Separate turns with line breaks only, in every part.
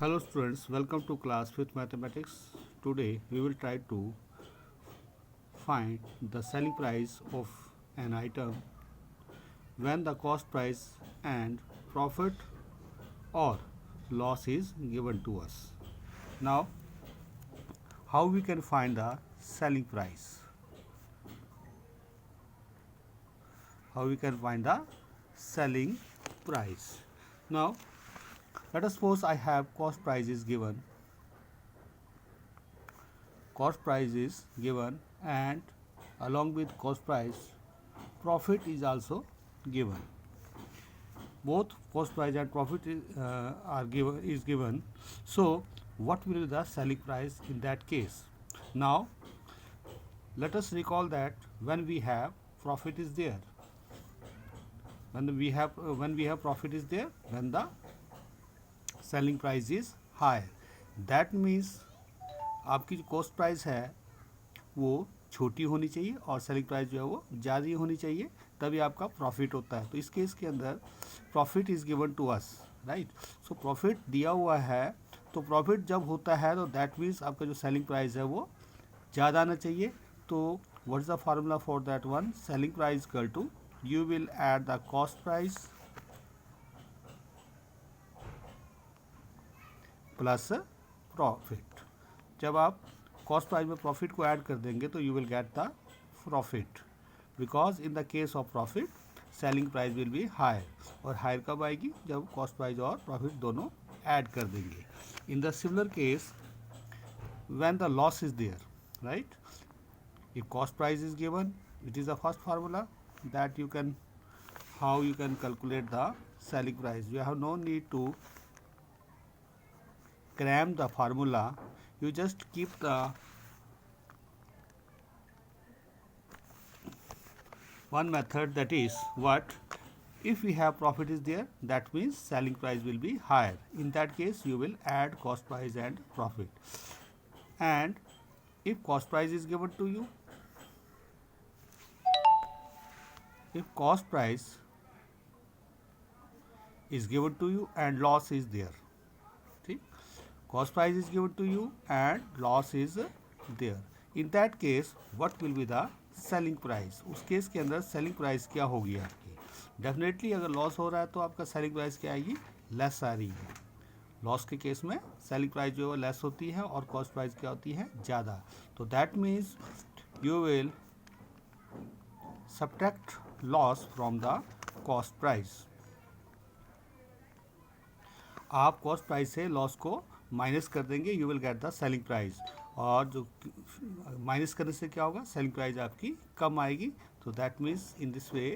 Hello students, welcome to class 5th mathematics. Today we will try to find the selling price of an item when the cost price and profit or loss is given to us. Now, how we can find the selling price? How we can find the selling price? Now, let us suppose I have cost price is given. Cost price is given and along with cost price profit is also given. Both cost price and profit is given. So what will be the selling price in that case? Now let us recall that when we have profit is there, when we have profit is there, when the selling price is high, that means आपकी जो cost price है वो छोटी होनी चाहिए और selling price जो है वो ज़्यादा होनी चाहिए, तभी आपका प्रॉफिट होता है. तो इस केस के अंदर profit is given to us, right. So profit दिया हुआ है, तो प्रॉफिट जब होता है तो दैट मीन्स आपका जो सेलिंग प्राइस है वो ज़्यादा आना चाहिए. तो what is the formula for that one? Selling price equal to you will add the cost price plus profit. जब आप कॉस्ट प्राइस में प्रॉफिट को ऐड कर देंगे तो you will get the profit, because in the case of profit selling price will be higher. और higher कब आएगी? जब कॉस्ट प्राइस और प्रॉफिट दोनों ऐड कर देंगे. In the similar case when the loss is there, right, if cost price is given, it is the first formula that you can how you can calculate the selling price. You have no need to cram the formula. You just keep the one method, that is what? If we have profit is there, that means selling price will be higher. In that case you will add cost price and profit. And if cost price is given to you, if cost price is given to you and loss is there, ठीक, cost price is given to you and loss is there, in that case what will be the selling price? उस case के अंदर selling price क्या होगी आपकी? Definitely अगर loss हो रहा है तो आपका सेलिंग प्राइस क्या आएगी? लेस आ रही है. लॉस के केस में सेलिंग प्राइस जो है लेस होती है और कॉस्ट प्राइस क्या होती है? ज़्यादा. तो that means you will subtract loss from the cost price. आप कॉस्ट प्राइस से लॉस को माइनस कर देंगे, you will get the selling price. और जो माइनस करने से क्या होगा? सेलिंग प्राइस आपकी कम आएगी. तो that means in this way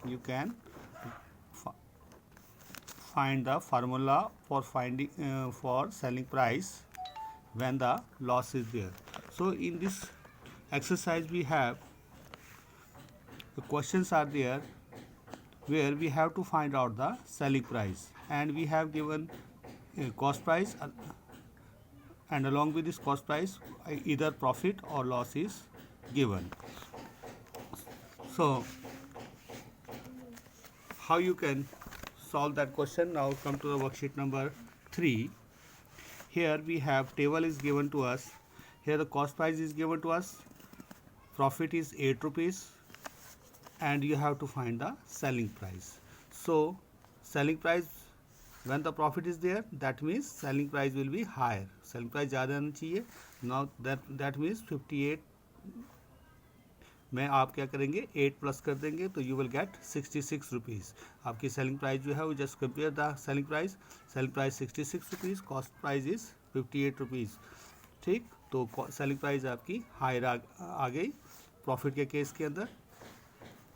you can find the formula for finding for selling price when the loss is there. So in this exercise we have the questions are there where we have to find out the selling price, and we have given cost price and along with this cost price either profit or loss is given. So how you can solve that question? Now come to the worksheet number 3. Here we have table is given to us. Here the cost price is given to us, profit is 8 rupees, and you have to find the selling price. So selling price, when the profit is there, that means selling price will be higher. Selling price ज़्यादा आना चाहिए. Now that means 58 में आप क्या करेंगे? 8 plus कर देंगे तो यू विल गेट 66 रुपीज़. आपकी सेलिंग प्राइस जो है वो just compare the selling price. Selling price 66 rupees, cost price is 58 rupees. ठीक, तो सेलिंग प्राइस आपकी हायर आ गई प्रॉफिट के केस के अंदर.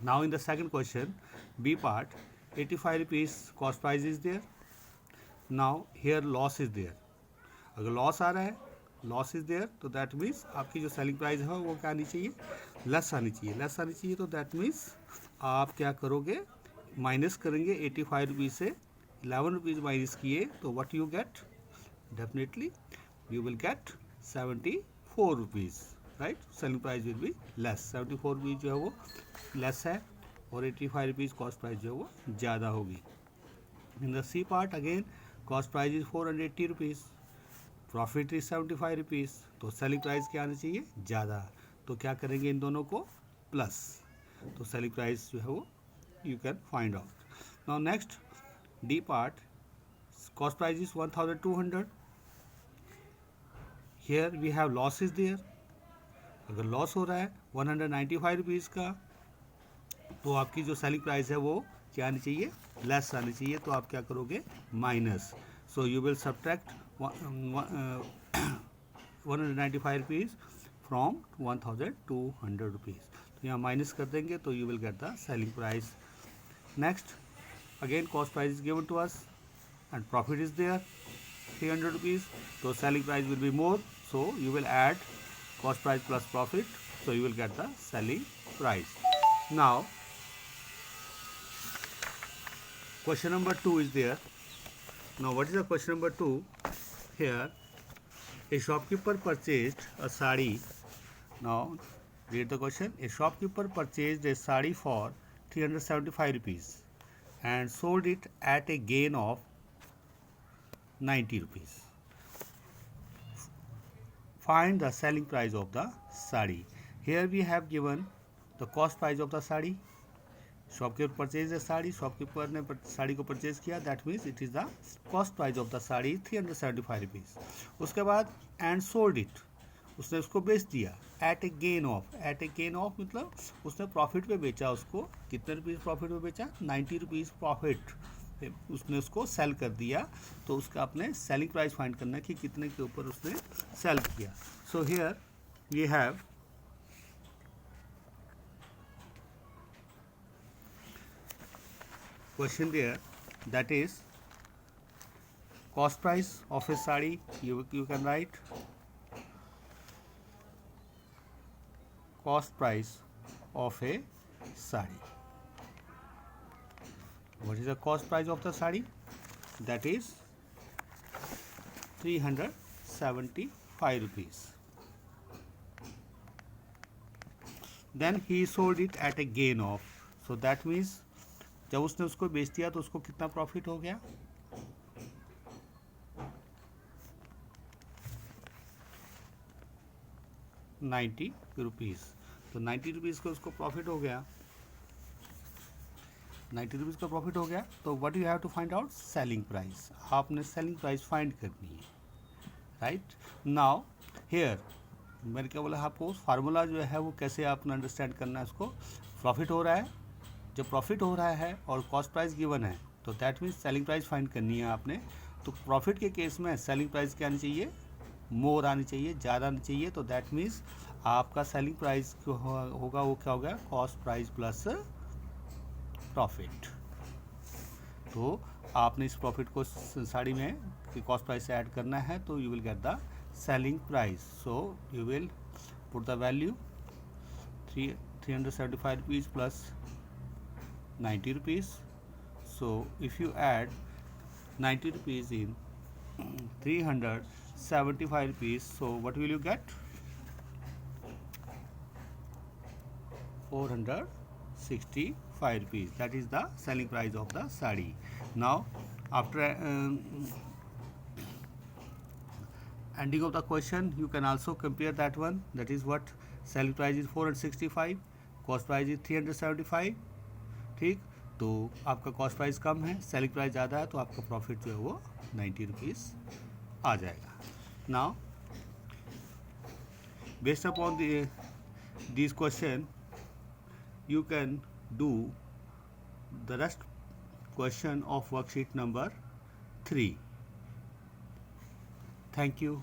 Now in the second question B part, 85 rupees cost price is there. Now here loss is there. अगर loss आ रहा है, लॉस इज़ देयर, तो दैट मीन्स आपकी जो सेलिंग प्राइस है वो क्या आनी चाहिए? लेस आनी चाहिए. लेस आनी चाहिए तो दैट मीन्स आप क्या करोगे? माइनस करेंगे 85 रुपीज़ से 11 रुपीज़ माइनस किए तो what you get? Definitely you will gate 74 rupees, right. Selling price will be less. 74 rupees जो है वो लेस है और 85 रुपीज़ कॉस्ट प्राइस जो है वो ज़्यादा होगी. In the C part again cost price is 480 rupees, profit is 75 rupees, तो सेलिंग प्राइस क्या आना चाहिए, ज़्यादा। तो क्या करेंगे इन दोनों को प्लस, तो सेलिंग प्राइस जो है वो you can find out. Now next D part, cost price is 1200, here we have loss is there. अगर लॉस हो रहा है 195 रुपीज़ का, तो आपकी जो सेलिंग प्राइस है वो क्या आनी चाहिए, लेस आनी चाहिए। तो आप क्या करोगे, minus, so you will subtract 195 rupees from 1200 rupees. तो यहाँ माइनस कर देंगे तो you will get the selling price. Next again cost price is given to us and profit is there 300 rupees, तो selling price will be more, so you will add cost price plus profit, so you will get the selling price. Now question number 2 is there. Now what is the question number 2? Here a shopkeeper purchased a sari. Now read the question. A shopkeeper purchased a sari for 375 rupees and sold it at a gain of 90 rupees. Find the selling price of the sari. Here we have given the cost price of the sari. Shopkeeper purchased a sari. Shopkeeper ने साड़ी को purchase किया, that means it is the cost price of the sari 375 rupees. उसके बाद and sold it, उसने उसको बेच दिया at a gain of. At a gain of मतलब उसने प्रॉफिट पे बेचा उसको, कितने रुपीज़ प्रॉफिट पे बेचा, 90 रुपीज़ प्रॉफिट उसने उसको सेल कर दिया। तो उसका अपने सेलिंग प्राइस फाइंड करना है कि कितने के ऊपर उसने सेल किया। So here we have question there, that is cost price of a sari, you can write cost price of a sari. What is the cost price of the sari? That is 375 rupees. Then he sold it at a gain of. So that means जब उसने उसको बेच दिया तो उसको कितना profit हो गया, 90 रुपीज़. तो 90 रुपीज़ का उसको प्रॉफिट हो गया, 90 रुपीज़ का प्रॉफिट हो गया. तो what you have to find out, selling price. आपने सेलिंग प्राइस फाइंड करनी है, राइट. नाउ हेयर मैंने क्या बोला आपको, फार्मूला जो है वो कैसे आपने अंडरस्टैंड करना है उसको. प्रॉफिट हो रहा है, जब प्रॉफिट हो रहा है और कॉस्ट प्राइस गिवन है तो that means selling price find करनी है आपने. तो प्रॉफिट के केस में सेलिंग प्राइस क्या आनी चाहिए, मोर आनी चाहिए, ज़्यादा आनी चाहिए. तो दैट मीन्स आपका सेलिंग प्राइस होगा वो क्या होगा, कॉस्ट प्राइस प्लस प्रॉफिट. तो आपने इस प्रॉफिट को साड़ी में कॉस्ट प्राइस से ऐड करना है तो you will get the selling price. So you will put the value 375 rupees plus 90 rupees. So if you add 90 rupees in 375 rupees, so what will you get, 465 rupees. That is the selling price of the sari. Now after ending of the question you can also compare that one. That is what selling price is 465, cost price is 375. ठीक, तो आपका cost price कम है, selling price ज़्यादा है, तो आपका profit जो है वो 90 रुपीज़ आ जाएगा. Now based upon this question you can do the rest question of worksheet number 3. Thank you.